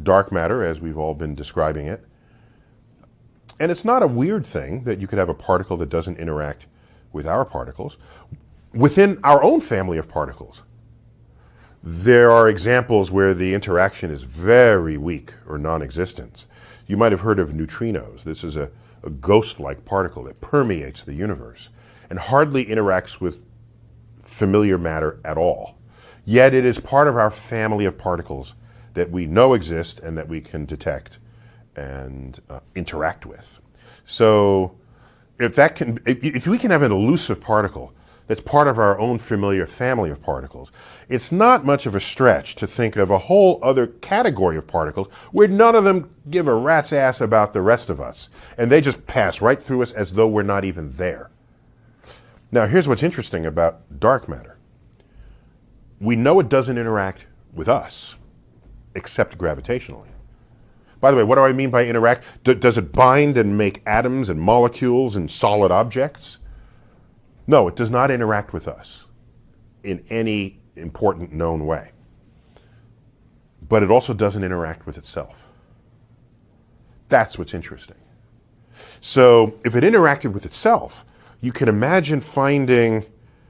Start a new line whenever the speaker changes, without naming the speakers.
dark matter, as we've all been describing it. And it's not a weird thing that you could have a particle that doesn't interact with our particles. Within our own family of particles, there are examples where the interaction is very weak or non-existent. You might have heard of neutrinos. This is a ghost-like particle that permeates the universe and hardly interacts with familiar matter at all. Yet it is part of our family of particles that we know exist and that we can detect and interact with. So if we can have an elusive particle that's part of our own familiar family of particles, it's not much of a stretch to think of a whole other category of particles where none of them give a rat's ass about the rest of us, and they just pass right through us as though we're not even there. Now, here's what's interesting about dark matter. We know it doesn't interact with us, except gravitationally. By the way, what do I mean by interact? Does it bind and make atoms and molecules and solid objects? No, it does not interact with us in any important known way. But it also doesn't interact with itself. That's what's interesting. So if it interacted with itself, you can imagine finding